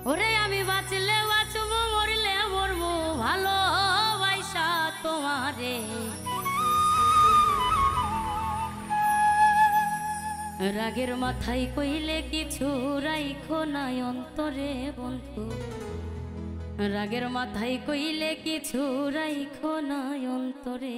ওরে আমি বাঁচলে বাঁচব মরলে মরব ভালোবাসা তোমারে রাগের মাথায় কইলে কিছু রাইখো নাই অন্তরে বন্ধু রাগের মাথায় কইলে কিছু রাইখো নাই অন্তরে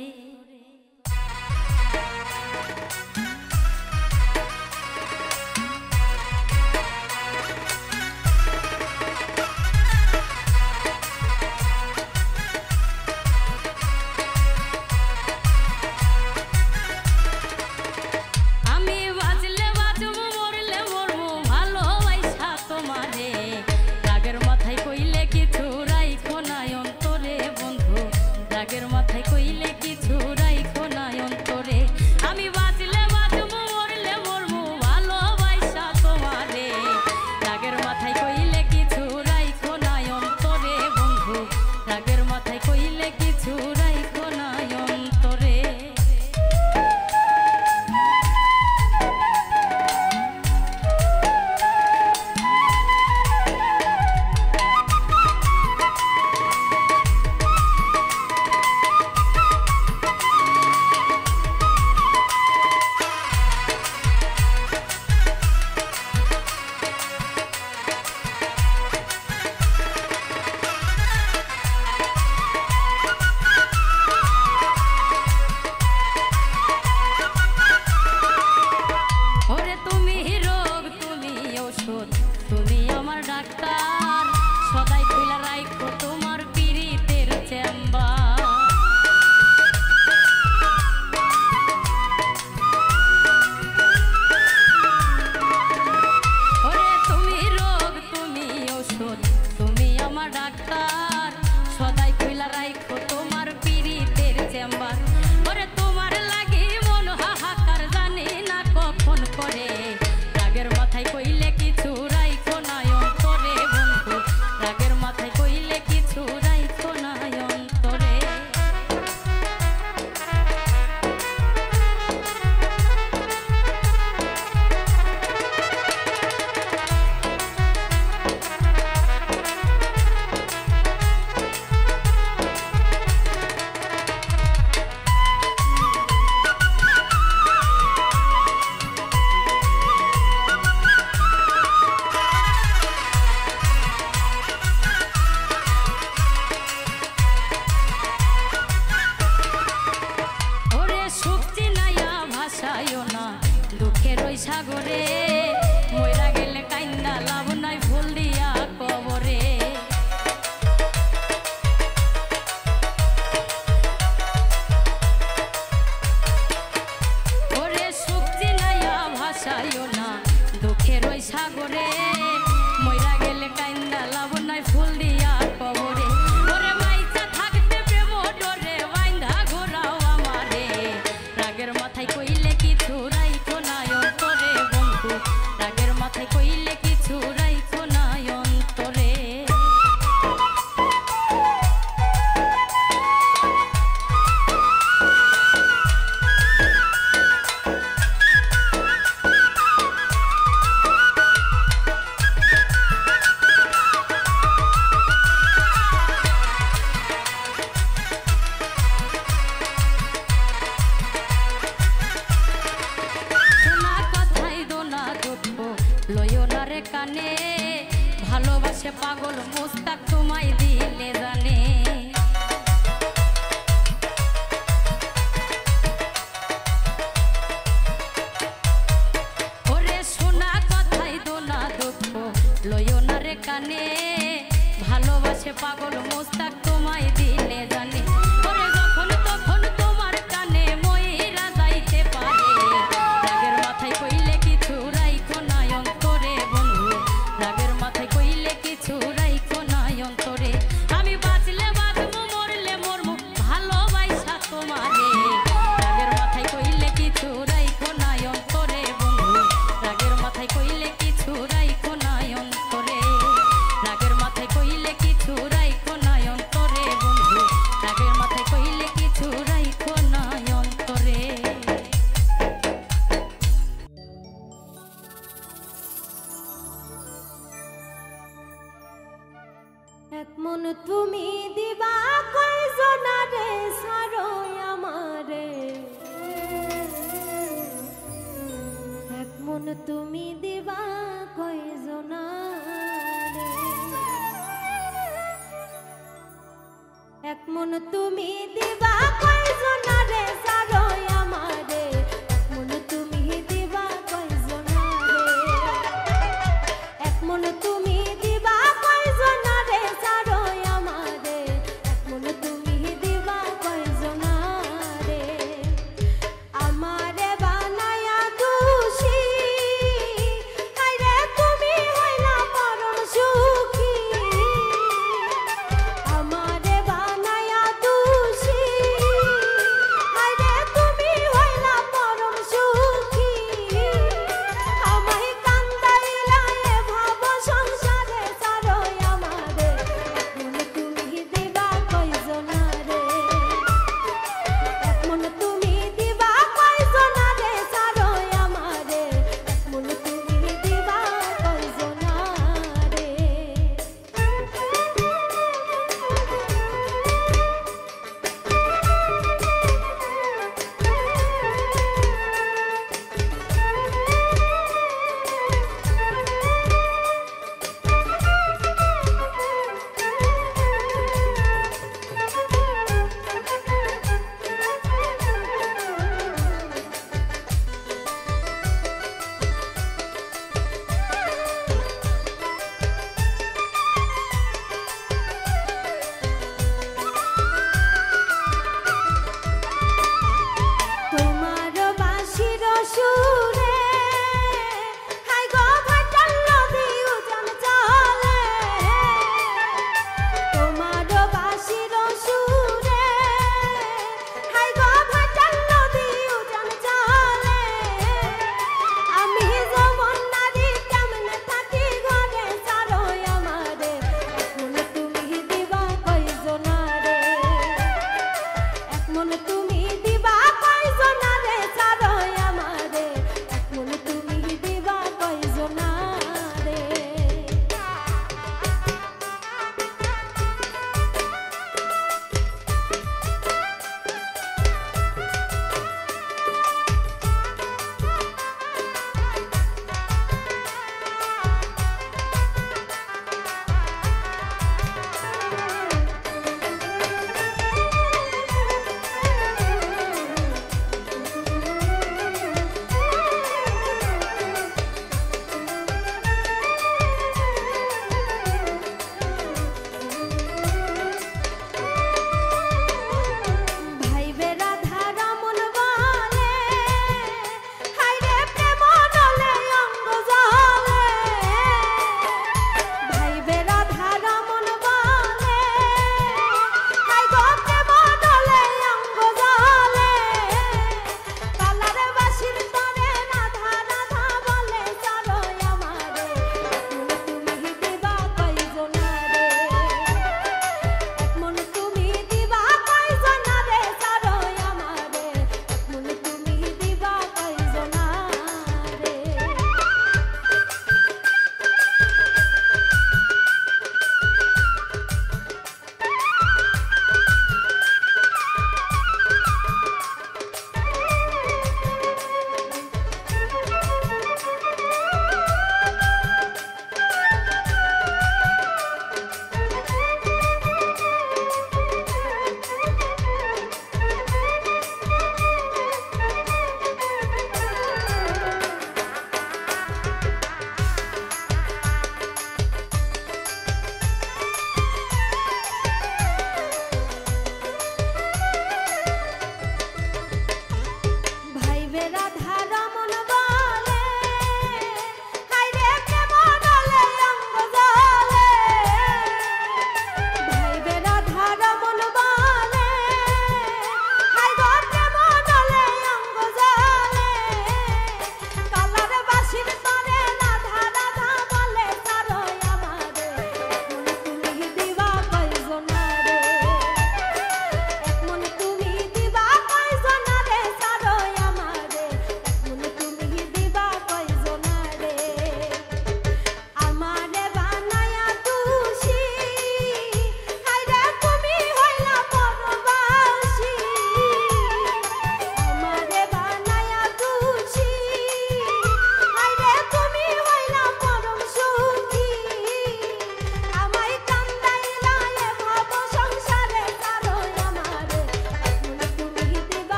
সাগরে মইরা গেলে কাইন্দা লাভ নাই ফুল দিয়া কবরে ওরে সুক্তি নাইয়া ভাসাইও না দুঃখের ওই সাগরে মইরা গেলে কাইন্দা লাভ নাই ফুল দিয়া কবরে ওরে মাইচা থাকতে প্রেম ডরে বাইন্ধা ঘোরাও আমারে রাগের মাথায় কইলে কিছু রাইখো না অন্তরে বন্ধু রাগের মাথায় কইলে কিছু রাইখো না অন্তরে কানে ভালোবাসে পাগল মুস্তাক তোমায় দিলে জানে ওরে শোনা কথাই দোনা দুঃখ লইও না রে কানে ভালোবাসে পাগল মুস্তাক তোমায় দিলে জানে ওরে যখন তখন তোমার কানে মইরা যাইতে পারে রাগের মাথায় কইলে কিছু রাইখো না অন্তরে রাগের মাথায় কইলে কিছু রাইখো না অন্তরে আমি বাঁচলে বাঁচব মরলে মরবো ভালোবাসা তোমারে রাগের মাথায় কইলে কিছু রাইখো না অন্তরে বন্ধু রাগের মাথায় কইলে কিছু রাইখো না অন্তরে রাগের মাথায় কইলে কিছু রাইখো না অন্তরে বন্ধু রাগের এক মন তুমি দিবা কয়জনারে সারো আমারে, এক মন তুমি দিবা কয়জনারে, এক মন তুমি দিবা কয়জনারে সারো আমারে, এক মন তুমি দিবা কয়জনারে, এক মন তুমি দিবা কয়জনারে সারো আমারে, এক মন তুমি দিবা কয়জনারে, আমারে বানায়া দোষী হায়রে তুমি হইলা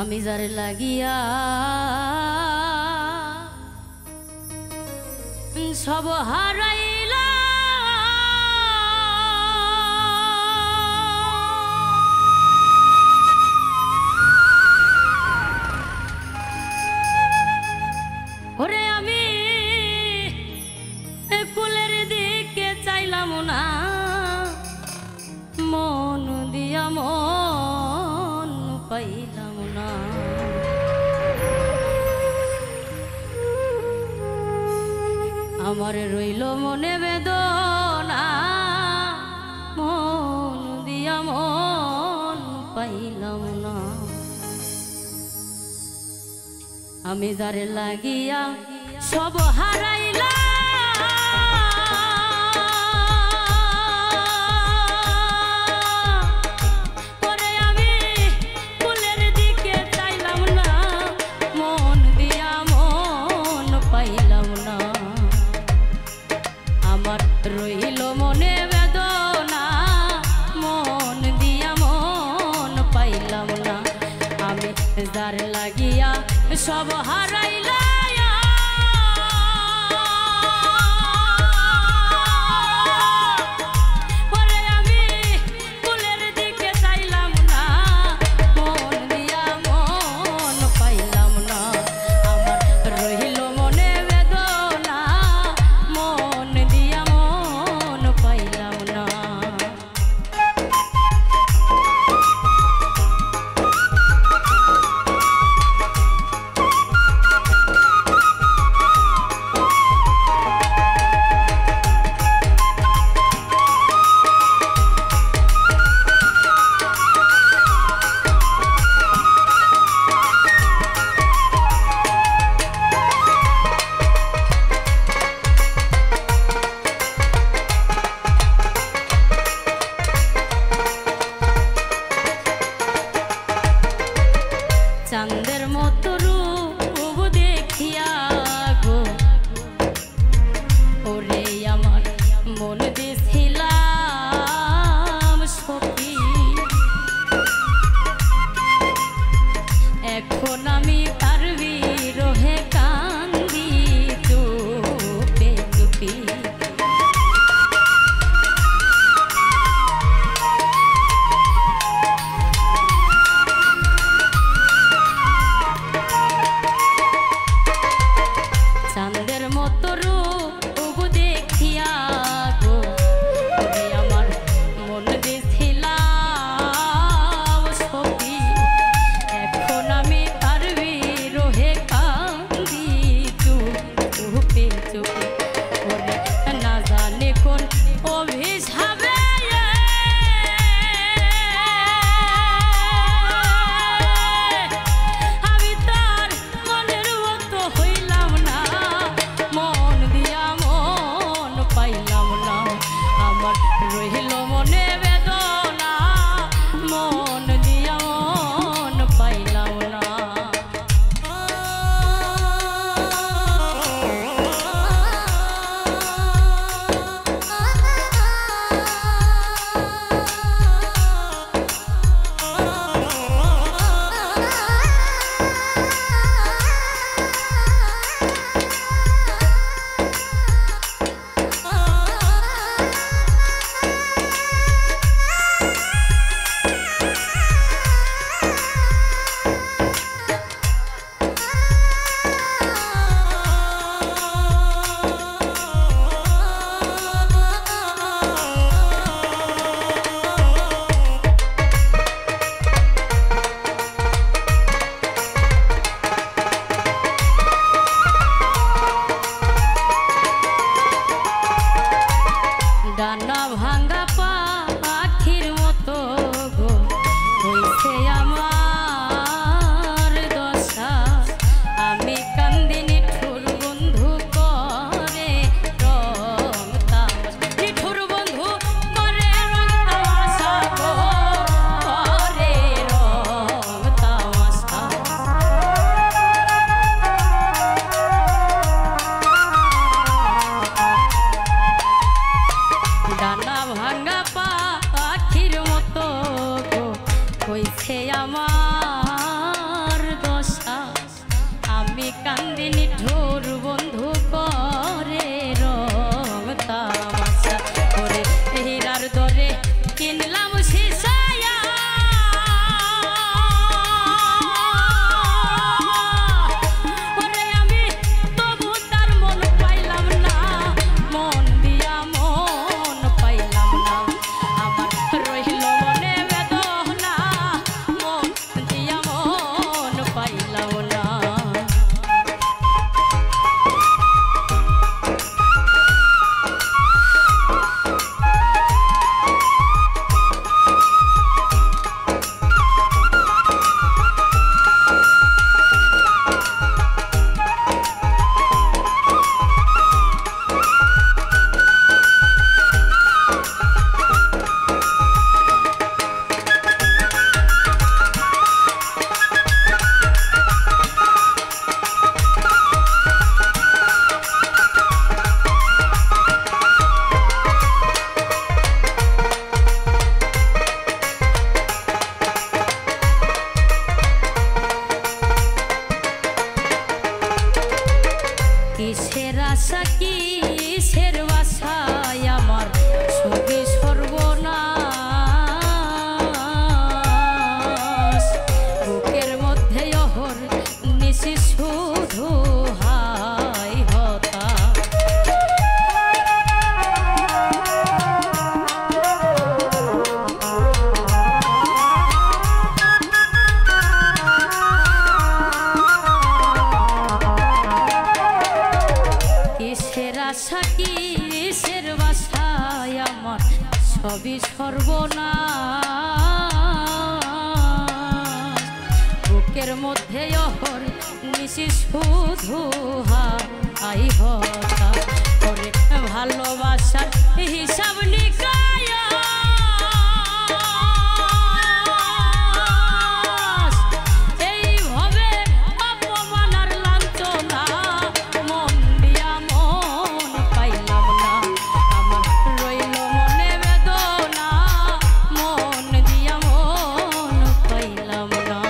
আমি যারে লাগিয়া সব হারাইলা ওরে আমি কুলের দিকে চাইলাম না মন দিয়া মন পাইলাম না আমার রইল মনে বেদনা মন দিয়া মন পাইলাম না আমি যারে লাগিয়া সব হারাইলা পরে আমি কুলের দিকে চাইলাম না মন দিয়া মন পাইলাম না আমার রইল মনে বেদনা মন দিয়া মন পাইলাম না আমি যারে লাগিয়া সব হারাইলা চাঁদের মতো রূপ দেখিয়া গো ওরে আমার মন দিছিলাম সখী এখন আমি তার বিরহে কান্দি চুপে চুপি চাঁদের মতো রূপ দেখিয়া গো ওরে আমার মন দিছিলাম সখী এখন আমি তার বিরহে কান্দি চুপে চুপে ওরে না জানে কোন অভিশাপে আমি তার মনের মতো হইলাম না মন দিয়া মন পাইলাম না আমার রহিল মনে বেদনা মন দিয়া মন পাইলাম না কিসের আশা কিসের বাসায় আমার সবই সর্বনাশ বুকের মধ্যে অহর নিশি শুধু হাই হতা আশা কিসের বাসায় আমার সবই সর্বনাশ বুকের মধ্যে অহর নিশি শুধু হাই হতা করে ভালোবাসার হিসাব নিকাশ এইভাবে অপমান আর লাঞ্ছনা মন দিয়া মন পাইলাম না আমার রইল মনে বেদনা মন দিয়া মন পাইলাম না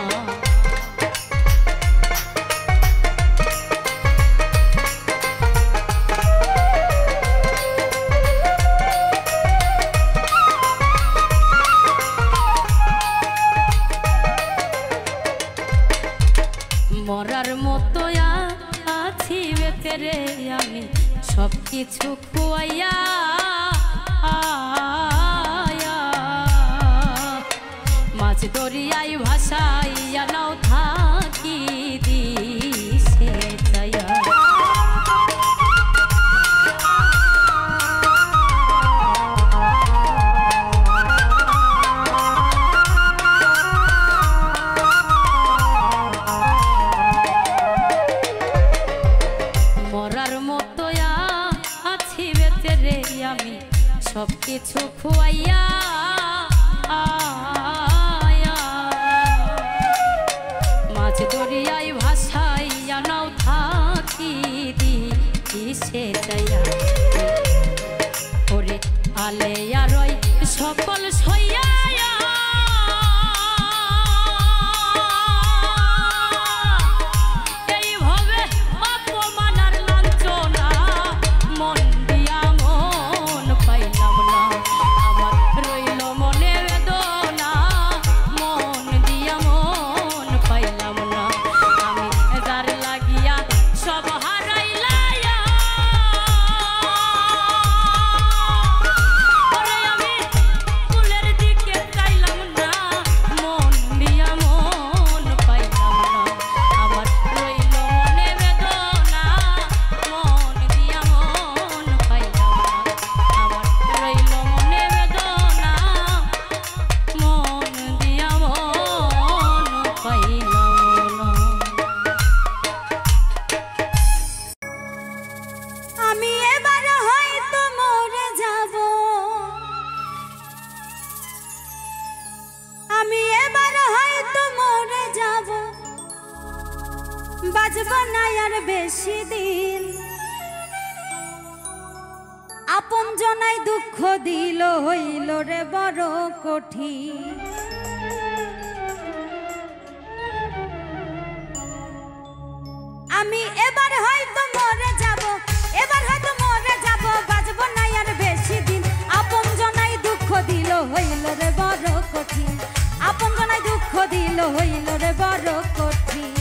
মরার মতো আছি বেতেরে আমি সব কিছু খুয়াইয়া মাছ দরিয়ায় ভাসাইয়া নাও থাকি দিশে যাইয়া মরার মতো আছি বেতেরে আমি সব কিছু খুয়াইয়া মাছ দরিয়ায় ভাসাইয়া নাও থাকি দিশে যাইয়া ওরে আলে আর সকল সইয়া বাজব না আর বেশি দিন আপন জনাই দুঃখ দিল হইল রে বড় কঠিন আমি এবার হয়তো মরে যাব এবার হয়তো মরে যাব বাজব না আর বেশি দিন আপন জনাই দুঃখ দিল হইল রে বড় কঠিন আপন জনাই দুঃখ দিল হইল রে বড় কঠিন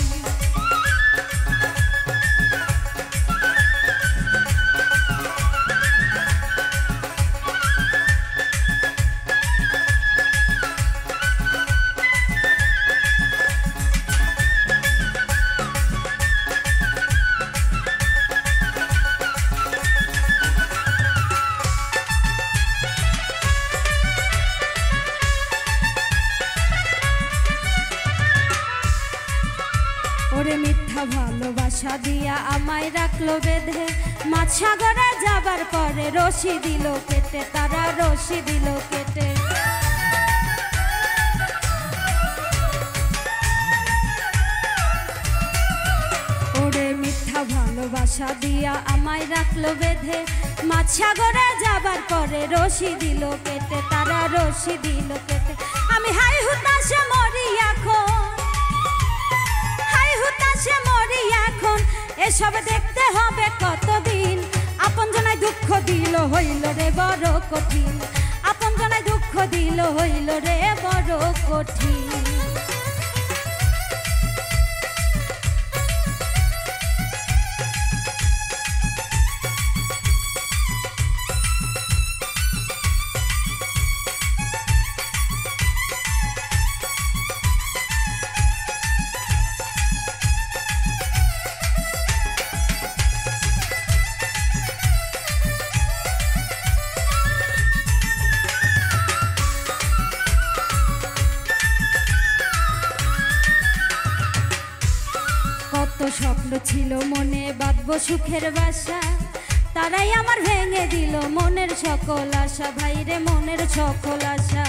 ওরে মিথ্যা ভালোবাসা দিয়া আমায় রাখলো বেঁধে মাছ সাগরে যাবার পরে রশি দিল কেটে তারা রশি দিল কেটে ওরে মিথ্যা ভালোবাসা দিয়া আমায় রাখলো বেঁধে মাছ সাগরে যাবার পরে রশি দিল কেটে তারা রশি দিল কেটে আমি হাই হুতাশে মরি এখন হাই হুতাশে মরি এখন এ এসব দেখতে হবে কতদিন আপন জনায় দুঃখ দিল হইল রে বড় কঠিন আপন জনায় দুঃখ দিল হইল রে বড় কঠিন স্বপ্ন ছিল মনে বাঁধবো সুখের বাসা তারাই আমার ভেঙে দিল মনের সকল আশা ভাইরে মনের সকল আশা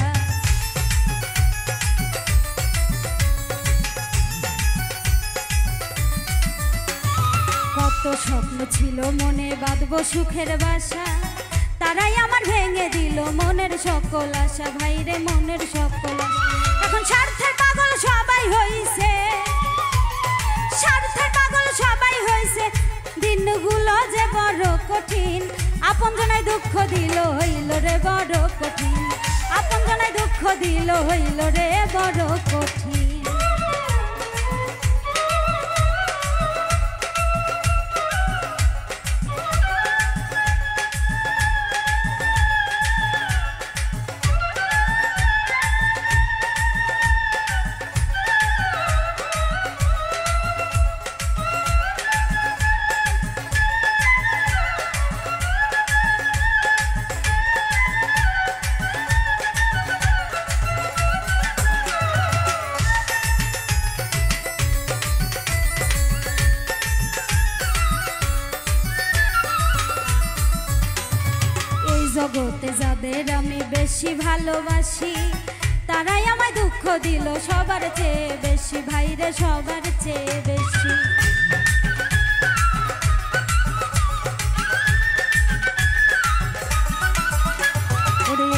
কত স্বপ্ন ছিল মনে বাঁধবো সুখের বাসা তারাই আমার ভেঙে দিল মনের সকল আশা ভাইরে মনের সকল আশা এখন স্বার্থের পাগল সবাই হইছে স্বার্থের পাগল সবাই হইছে দিনগুলো যে বড় কঠিন আপন জনায় দুঃখ দিল হইল রে বড় কঠিন আপন জনায় দুঃখ দিল হইল রে বড় কঠিন জগতে যাদের আমি বেশি ভালোবাসি তারাই আমায় দুঃখ দিল সবার চেয়ে বেশি ভাইরে সবার চেয়ে বেশি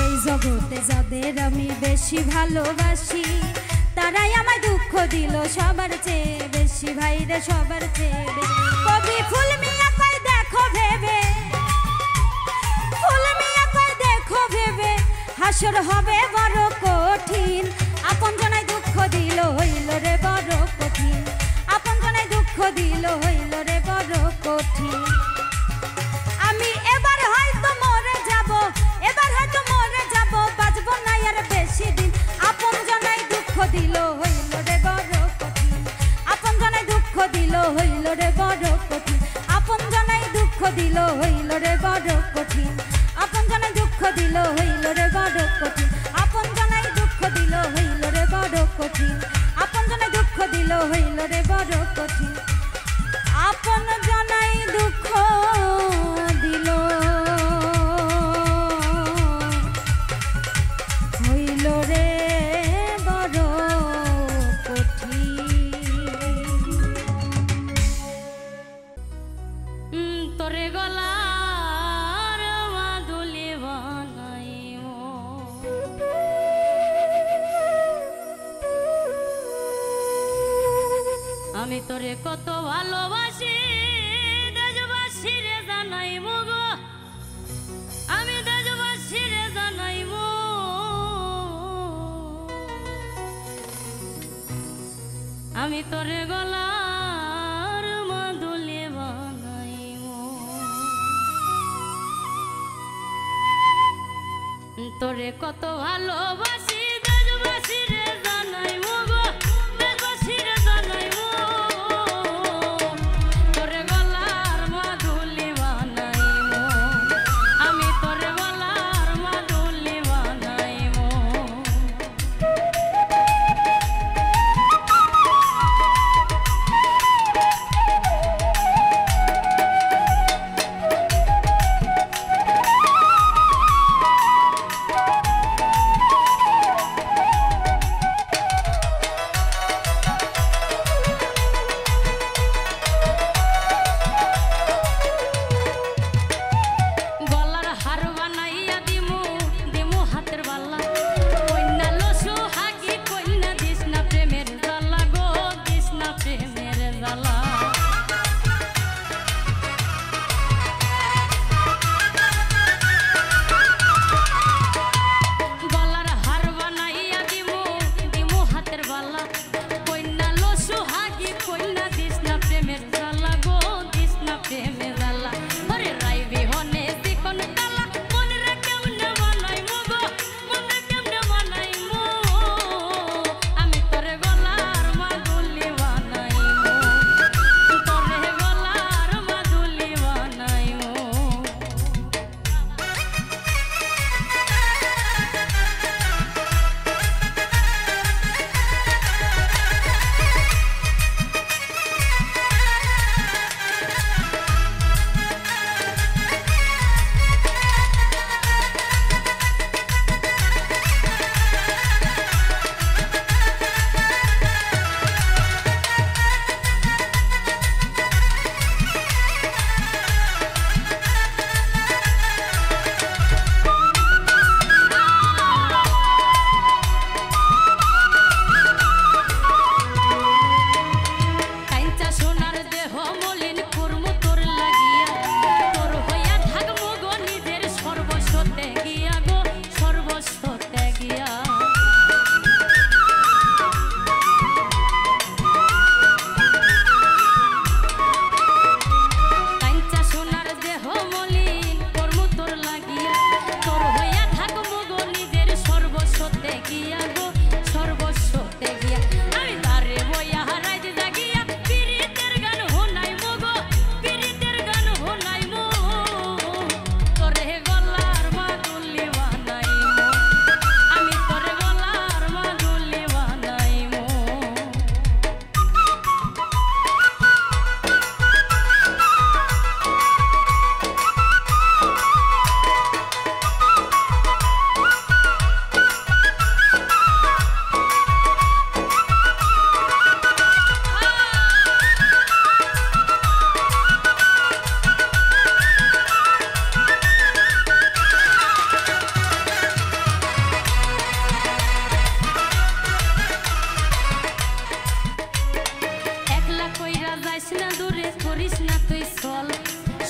এই জগতে যাদের আমি বেশি ভালোবাসি তারাই আমায় দুঃখ দিল সবার চেয়ে বেশি ভাইরে সবার চেয়ে বেশি কবি ফুল মিয়া কই দেখো ভেবে হাসর হবে বড় কঠিন আপন জনায় দুঃখ দিল হইল রে বড় কঠিন আপন জনায় দুঃখ দিল হইল রে বড় কঠিন আমি এবার হয়তো মরে যাব এবার হয়তো মরে যাব বাঁচবো না আর বেশি দিন আপন জনায় দুঃখ দিল হইল রে বড় কঠিন আপন জনায় দুঃখ দিল হইল রে বড় কঠিন আপন জনায় দুঃখ দিল হইল রে বড় কঠিন আপন জনায় দুঃখ দিল হইল রে বড় কঠিন আপন জনায় দুঃখ দিল হইল রে বড় কঠিন আপন জনায় দুঃখ দিল হইল রে বড় কঠিন আপন জনায় দুঃখ দিল হইল রে বড় কঠিন তোরে গলা আমি তোরে কত ভালোবাসি দেশবাসী রে জানাইব গো আমি দেশবাসী রে জানাইব আমি তোরে গলার মাদুলি বানাইব তোরে কত ভালোবাসি দেশবাসী রে জানাইব গো দেশবাসী রে জানাইব প্রেমে জ্বালা ওরে রাইবি হনে চিকন কালা মনে রে কেমনে বানাই মুগো মনে কেমনে বানাই মো আমি তোরে গলার মাদুলি বানাই মো তোরে গলার মাদুলি বানাই মো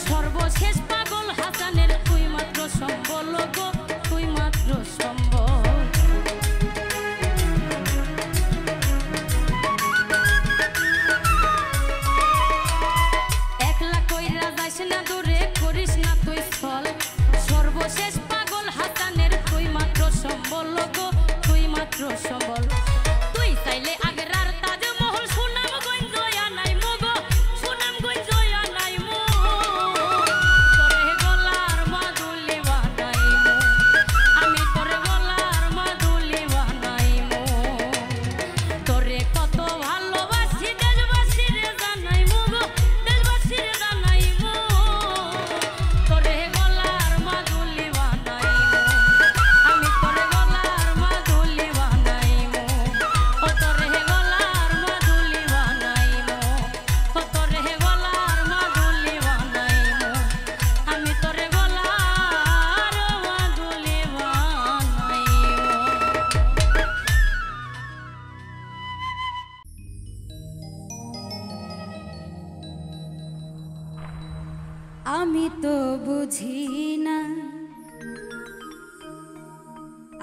সর্বশেষ পাগল হাসানের তুই মাত্র সম্বল গো তুই মাত্র সম্বল একলা কইরা যাস না দূরে করিস না তুই ছল সর্বশেষ পাগল হাসানের তুই মাত্র সম্বল গো তুই মাত্র সম্বল তুই চাইলে আগরার তাজমহল সুনামগঞ্জ আনাই মগো সুনামগঞ্জ আনাই মো তোরে গলার মাদুলি বানাই মো আমি তোরে গলার মাদুলি বানাই মো তোরে কত ভালোবাসি দেশবাসী রে জানাই মগো দেশবাসী রে জানাই মো তোরে গলার মাদুলি বানাই মো আমি তোরে গলার মাদুলি বানাই মো ও তোরে গলার মাদুলি বানাই মো ও তোরে গলার মাদুলি বানাই মো আমি তোরে গলার মাদুলি বানাই আমি তো বুঝি না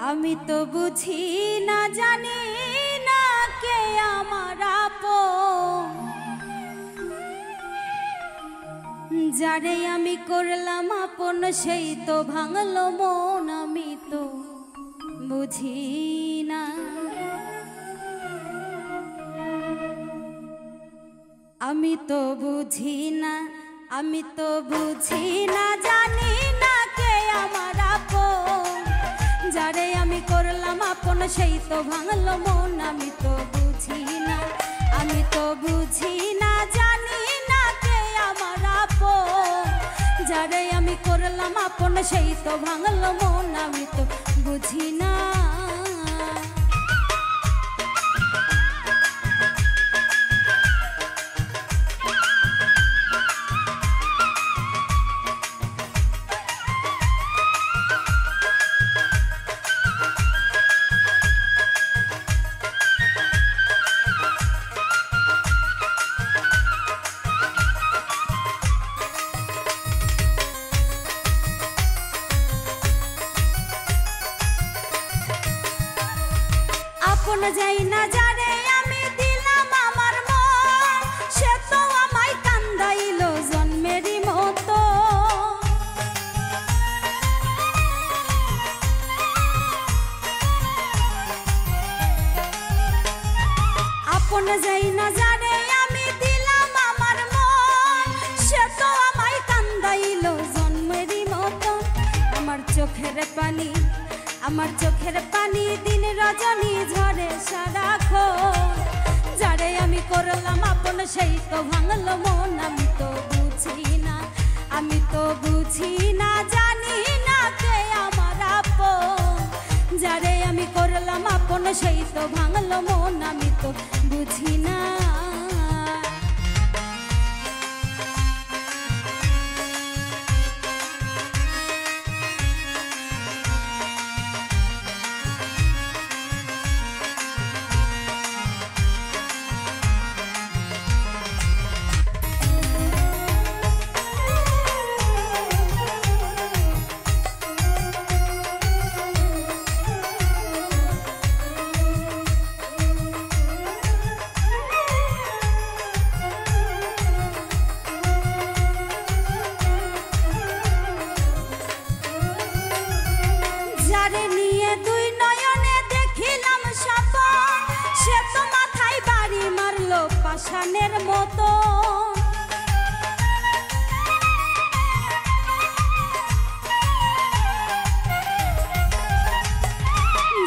আমি তো বুঝি না জানি না কে আমার আপন যারে আমি করলাম আপন সেই তো ভাঙলো মন আমি তো বুঝি না আমি তো বুঝি না আমি তো বুঝি না জানি না কে আমার আপন যারে আমি করলাম আপন সেই তো ভাঙলো মন আমি তো বুঝি না আমি তো বুঝি না জানি না কে আমার আপন যারে আমি করলাম আপন সেই তো ভাঙলো মন আমি তো বুঝি না আপন যাই না যারে আমি দিলাম আমার মন সে তো আমায় কান্দাইলো জন্মেরই চোখের পানি, আমার চোখের পানি দিন রজনী ঝরে সারাক্ষণ। যারে আমি করলাম আপন সেই তো ভাঙলো মন, আমি তো বুঝি না, আমি তো বুঝি না, জানি না কে আমার আপন। যারে আমি করলাম আপন সেই তো ভাঙলো মন, আমি তো বুঝি না। যারে নিয়ে দুই নয়নে দেখিলাম স্বপন, সে তো মাথায় বাড়ি মারলো পাষাণের মতো।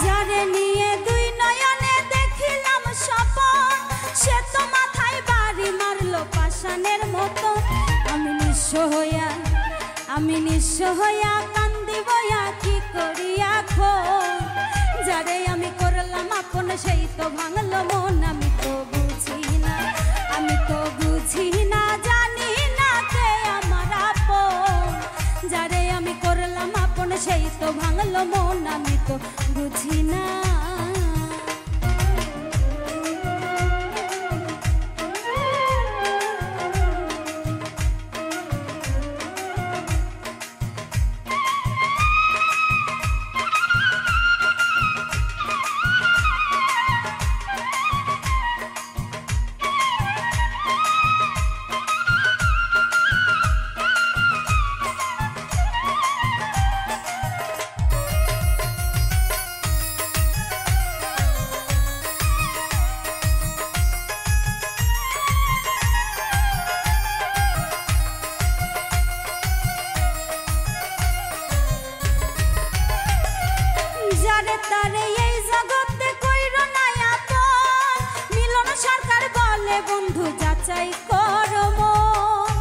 যারে নিয়ে দুই নয়নে দেখিলাম স্বপন, সে তো মাথায় বাড়ি মারলো পাষাণের মতো। আমি নিঃস্ব হইয়া, আমি নিঃস্ব হইয়া কান্দি বইয়া কি করিয়া এখন। যারে আমি করলাম আপন সেই তো ভাঙলো মন, আমি তো বুঝি না, আমি তো বুঝি না, জানি না কে আমার আপন। যারে আমি করলাম আপন সেই তো ভাঙলো মন, আমি তো বুঝি না। যারে তারে এই জগতে কইরো না আপন, মিলন সরকার বলে বন্ধু যাচাই করো মন।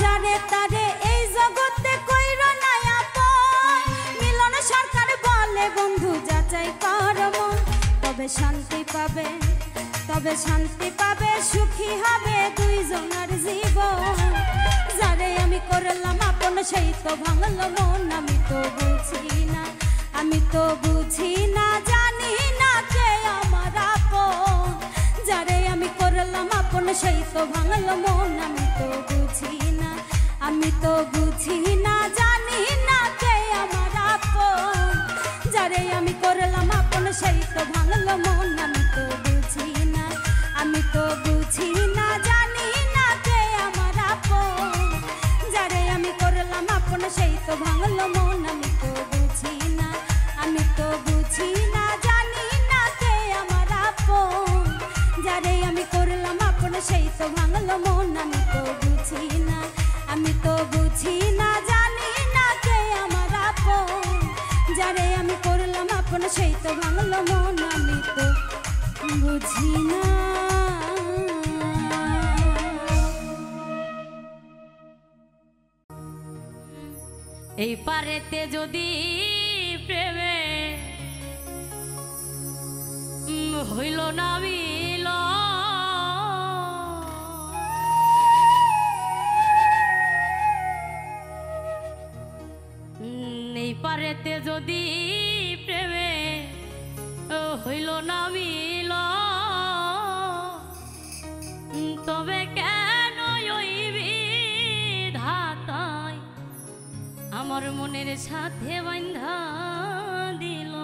যারে তারে এই জগতে কইরো না আপন, মিলন সরকার বলে বন্ধু যাচাই করো মন। তবে শান্তি পাবে, তবে শান্তি পাবে, সুখী হবে দুইজনের জীবন। যারে আমি করলাম আপন সেই তো ভাঙলো মন, আমি তো বুঝি না, আমি তো বুঝি না, জানি না কে আমার আপন। যারে আমি করলাম আপন সেই তো ভাঙলো মন, আমি তো বুঝি না, আমি তো বুঝি না, জানি না কে আমার আপন। যারে আমি করলাম আপন সেই তো ভাঙলো মন, আমি তো বুঝি না, আমি তো বুঝি না, জানি না কে আমার আপন। যারে আমি করলাম আপন সেই তো ভাঙলো মন, আমি তো বুঝি না, আমি তো বুঝি না, জানি না কে আমার আপন। যারে আমি করলাম আপন সেই তো ভাঙলো মন, আমি তো বুঝি না, আমি তো বুঝি না, জানি না কে আমার আপন। যারে আমি করলাম আপন সেই তো ভাঙলো মন, আমি তো বুঝি না। এই পারেতে যদি প্রেমে হইল না মিল, এই পারেতে যদি প্রেমে হইল না মিল, তবে কেন ওই বিধাতায় আমার মনের সাথে বান্ধা দিল।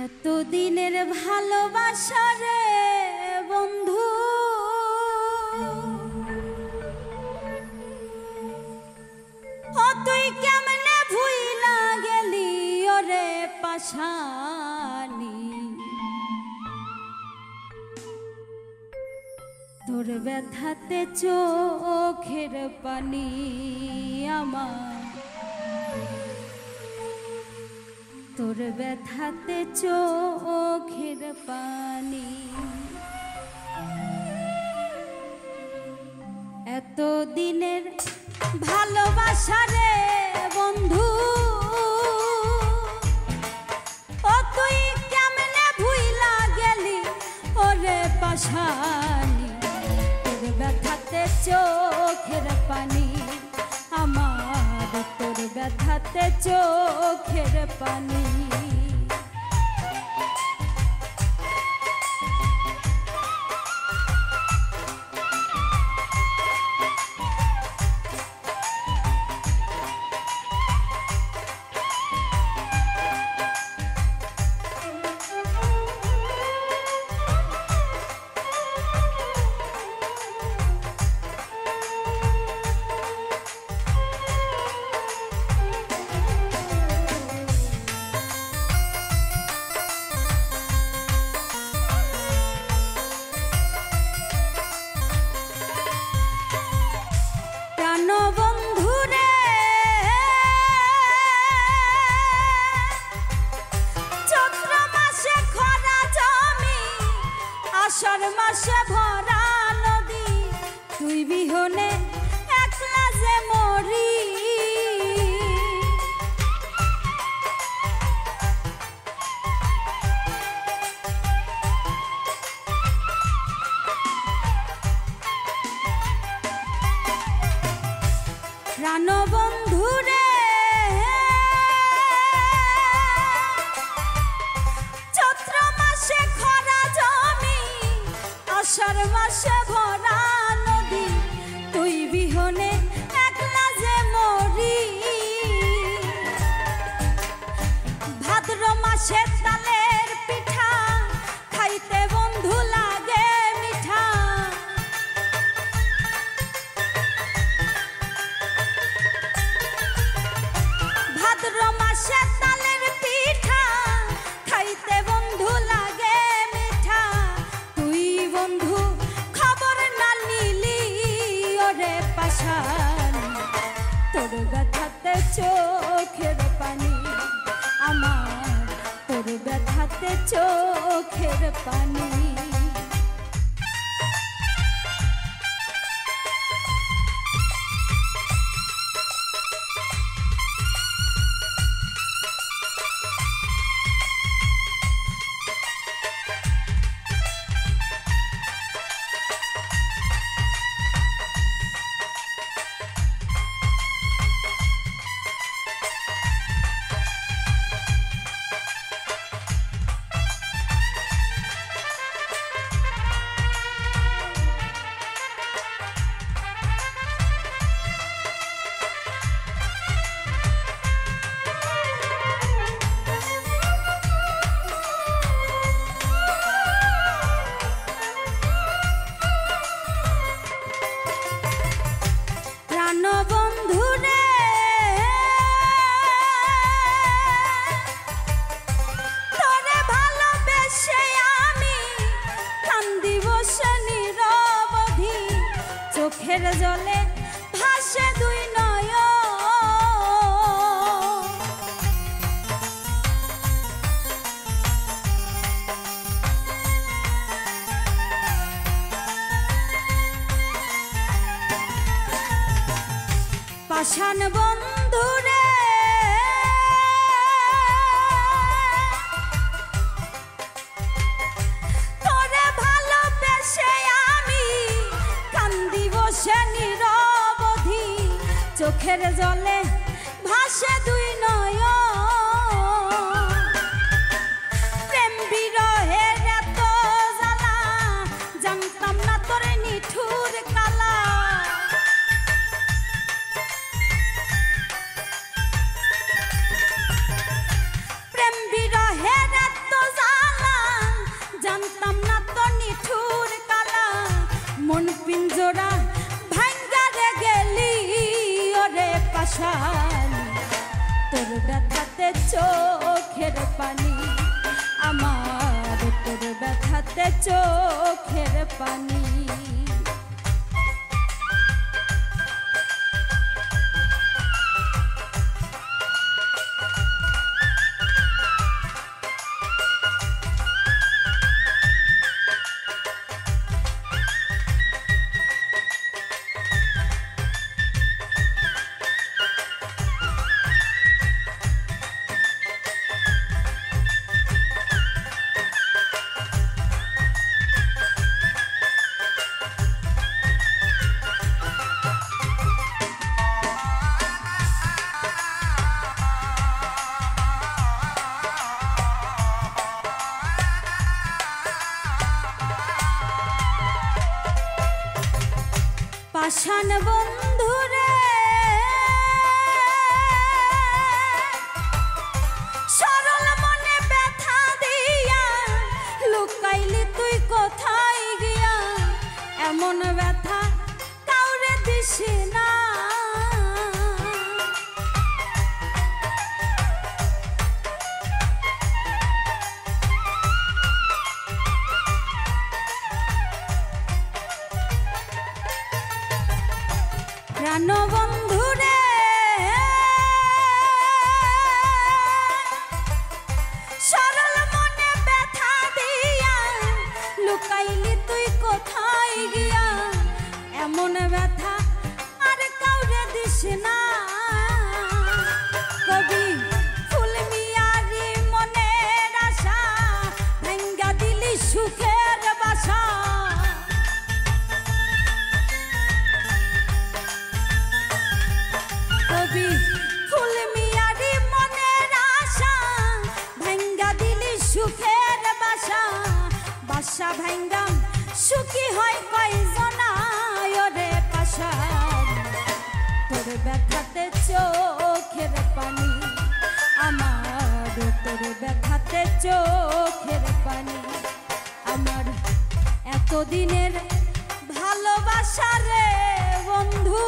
এতদিনের ভালোবাসা রে বন্ধু, ও তুই কেমনে ভুইলা গেলি ওরে পাশানি। তোর ব্যথাতে চোখের পানি আমার, তোর ব্যথাতে চোখের পানি। এতদিনের ভালোবাসা রে বন্ধু, ও তুই কেমনে ভুইলা গেলি ওরে পাশানি। তোর ব্যথাতে চোখের পানি আমার, তোর ব্যথাতে চোখের পানি। আষাঢ় মাসে ভরা নদী, তুই বিহনে একলা যে মরি। প্রাণবন্ধু রে চৈত্র মাসে খরা জমি, আষাঢ় মাসে ভরা নদী, তুই বিহনে একলা যে মরি। ভাদ্র মাসে তালের পিঠা খাইতে বন্ধু লাগে মিঠা। ভাদ্র মাসে তালের পিঠা খাইতে বন্ধু লাগে মিঠা। তুই বন্ধু খবর না নিলি ওরে পাশানি। তোর ব্যথাতে চোখের পানি আমার, তোর ব্যথাতে চোখের পানি। প্রাণবন্ধু রে তোরে ভালোবেসে আমি কান্দি বসে নিরবধি। চোখের জলে ভাসে দুই নয়ন, পাষাণ বন্ধু রে তোরে ভালোবেসে আমি কান্দি বসে নিরবধি। চোখের জলে ভাসে দুই নয়ন, প্রেম বিরহের এত জ্বালা জানতাম না তোর নিঠুর কালা। প্রেম বিরহের এত জ্বালা পানি আমার তোর ব্যথাতে চোখের পানি পাষাণ বন্ধুরে সরল মনে ব্যথা দিয়া লুকাইলি তুই কোথায় গিয়া এমন ব্যথা কাউরে দিস না প্রাণ বন্ধুরে সরল মনে ব্যথা দিয়া লুকাইলি তুই কোথায় গিয়া এমন ব্যথা আর কাউরে দিস না কবি ফুল মিয়ারি মনের আশা ভাঙ্গা দিলি সুখের বাসা কবি ফুল মিয়ারি মনের আশা ভাঙ্গা দিলি সুখের বাসা বাসা ভাঙ্গা সুখী হয় কয়জনা ওরে পাশা তোর ব্যথাতে চোখের পানি আমার তোর ব্যথাতে চোখের পানি আমার এতদিনের ভালোবাসা রে বন্ধু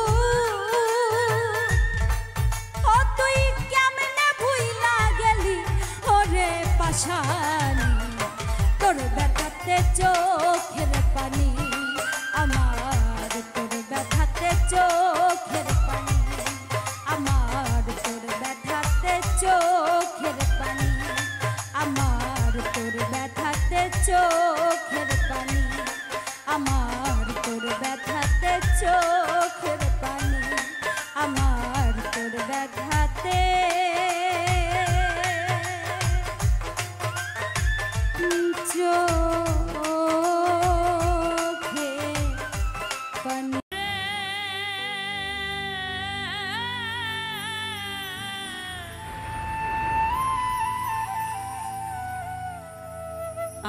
তুই কেমনে ভুইলা গেলি ওরে পাশানি তোর ব্যথাতে চোখের পানি আমার তোর ব্যথাতে চোখের পানি আমার তোর ব্যথাতে চোখের পানি আমার তোর ব্যথাতে চোখের পানি আমার তোর ব্যথাতে চোখের পানি আমার তোর ব্যথাতে চোখে পানি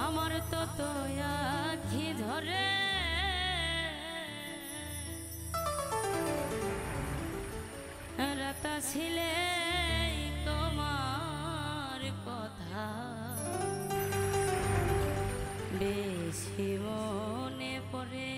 আমার তো আখি ধরে রাতা ছিলে তোমার কথা বেশি মনে পড়ে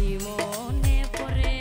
বেশি মনে পড়ে।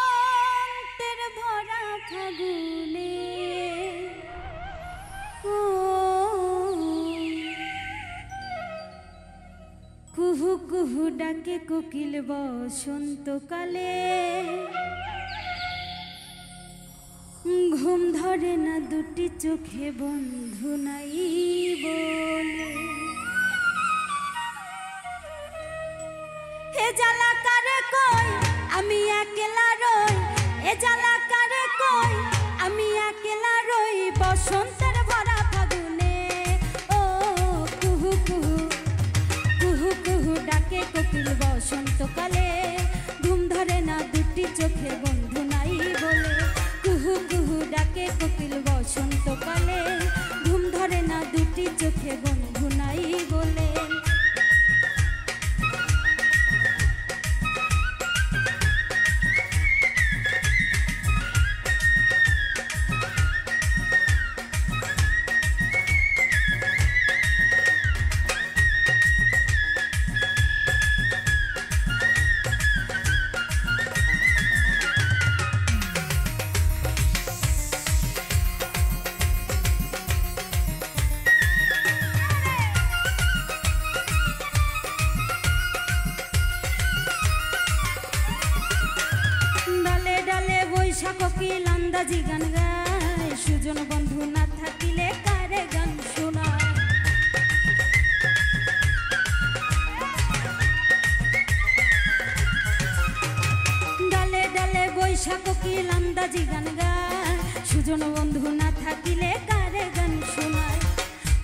বসন্তের ভরা ফাগুনে কুহু কুহু ডাকে কোকিল বসন্তকালে ঘুম ধরে না দুটি চোখে বন্ধু নাই বলে হে জ্বালা কারে কই আমি একলা রই এ জ্বালা কারে কই আমি একলা রই বসন্তের ভরা ফাগুনে ও কুহু কুহু কুহু কুহু ডাকে কোকিল বসন্তকালে, ঘুম ধরে না দুটি চোখে বন্ধু নাই বলে। কুহু কুহু ডাকে কোকিল বসন্তকালে, ঘুম ধরে না দুটি চোখে বন্ধু নাই বলে। কোকিল আন্দাজি গান গায়, সুজন বন্ধু না থাকিলে কারে গান শোনায়। ডালে ডালে বৈশা কোকিল আন্দাজি গান গায়, সুজন বন্ধু না থাকিলে কারে গান শোনায়।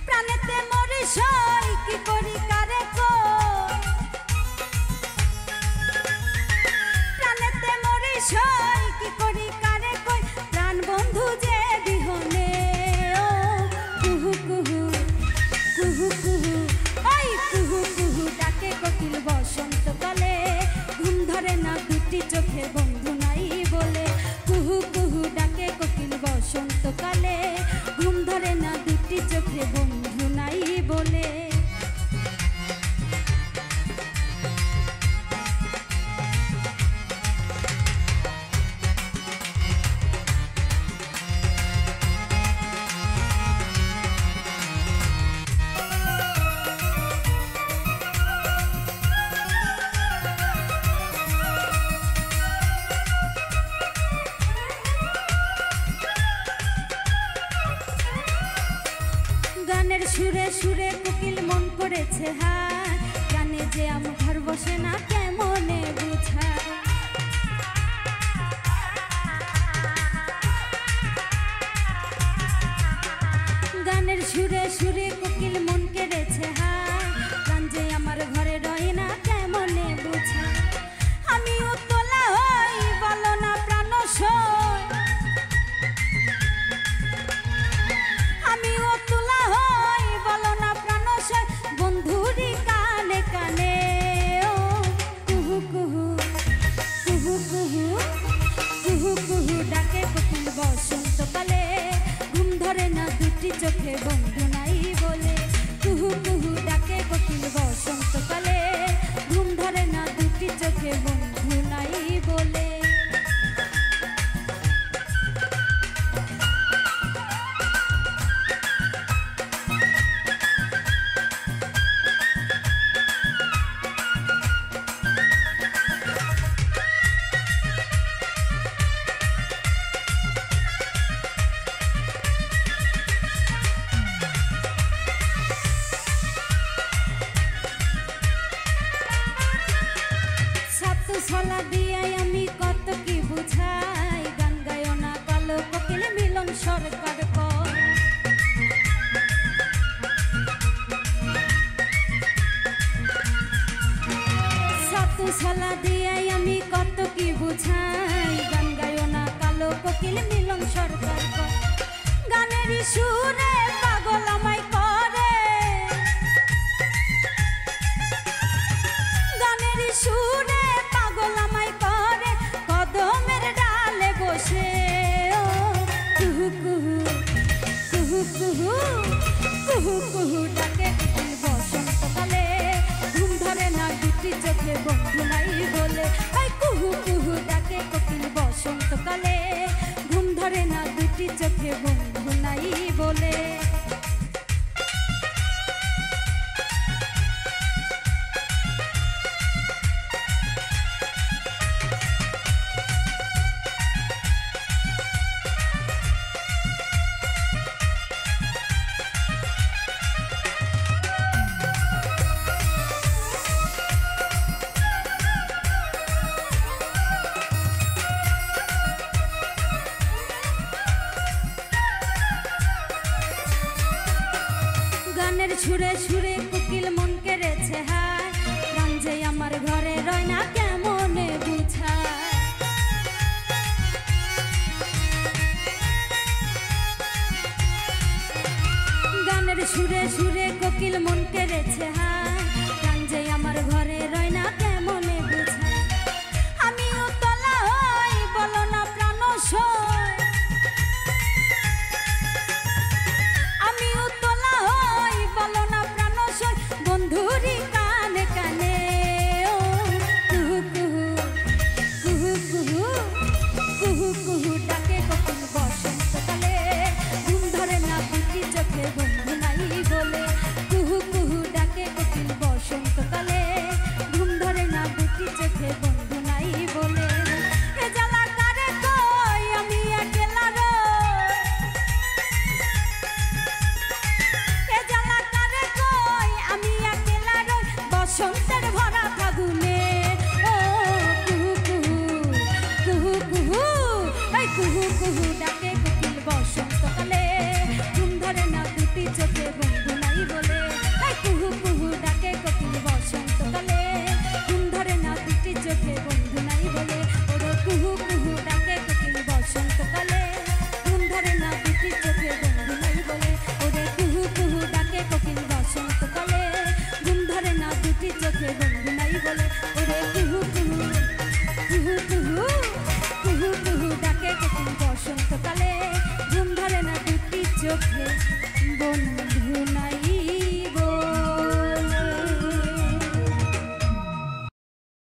প্রাণেতে মরে সই কি করি কারে কই, প্রাণেতে মরে সই কি করি কারে কই, প্রাণ বন্ধু যে বিহনে। ও কুহু কুহু কুহু কুহু, ওই কুহু কুহু ডাকে কোকিল বসন্তকালে, ঘুম ধরে না দুটি চোখে বন্ধু নাই বলে। কুহু কুহু ডাকে কোকিল বসন্তকালে, ঘুম ধরে না দুটি চোখে বন্ধু নাই বলে। গানের সুরে সুরে কোকিল মন করেছে হায়, গানে যে আম ঘর বসে না কেমনে বুঝায়। গানের সুরে সুরে কোকিল মন কেড়েছে হায়, গান যে আমার ঘরে রয় না কেমনে বুঝায়। আমিও তোলা হই বলো না প্রাণ সই, আমিও তোলা হই বলো না প্রাণ সই, বন্ধুরি কানে কানে। ও কুহু কুহু কুহু কুহু কুহু কুহু ডাকে কোকিল বসন্তকালে, ঘুম ধরে না দুটি চোখে বন্ধু নাই বলে। কুহু কুহু ডাকে কোকিল বসন্তকালে, ঘুম ধরে না দুটি চোখে বন্ধু নাই বলে। ছলা দিয়াই আমি কত কি বুঝাই, গান গায়ো না কালো কোকিল মিলন সরকার কয়। সাতু ছলা দিয়াই আমি কত কি বুঝাই, গান গায়ো না কালো কোকিল মিলন সরকার কয়। গানের সুরে পাগল আমায় করে, গানের সুরে পাগল আমায় করে, কদমের ডালে বসে। ও কুহু কুহু কুহু কুহু কুহু কুহু ডাকে কোকিল বসন্তকালে, ঘুম ধরে না দুটি চোখে বন্ধু নাই বলে। ওই কুহু কুহু ডাকে কোকিল বসন্তকালে, ঘুম ধরে না দুটি চোখে বন্ধু নাই বলে। গানের সুরে সুরে কোকিল মন কেড়েছে হায়, গান যে আমার আমার ঘরে রয় না কেমনে বুঝায়। গানের সুরে সুরে কোকিল মন কেড়েছে হায়, গান যে আমার ঘরে রয় না কেমনে বুঝায়। আমিও তলা হই বলো না প্রাণ সয়, আমিও তলা হই বলো না প্রাণ সয়। বন্ধুরি কানে কানে ও কুহু কুহু কুহু কুহু কুহু কুহু ডাকে কোকিল বসন্তকালে, ঘুম ধরে না দুটি চোখে বন্ধু নাই বলে। কুহু কুহু ডাকে কোকিল বসন্তকালে, ঘুম ধরে না দুটি চোখে বন্ধু নাই বলে। এ জ্বালা কারে কই আমি একলা রই, এ জ্বালা কারে কই আমি একলা রই বসন্তের ভরা ফাগুনে। ও কুহু কুহু কুহু কুহু এই কুহু কুহু ডাকে কোকিল বসন্তকালে, ঘুম ধরে না দুটি চোখে বন্ধু নাই বলে। এই কুহু কুহু ডাকে কোকিল বসন্তকালে, ঘুম ধরে না দুটি চোখে বন্ধু নাই বলে। ওরে কুহু কুহু ডাকে কোকিল বসন্তকালে, ঘুম ধরে না দুটি চোখে বন্ধু নাই বলে। ওরে কুহু কুহু ডাকে কোকিল বসন্তকালে, ঘুম ধরে না দুটি চোখে বন্ধু নাই বলে। ওরে কুহু কুহু কুহু কুহু কুহু কুহু ডাকে কোকিল বসন্তকালে, ঘুম ধরে না দুটি চোখে বন্ধু নাই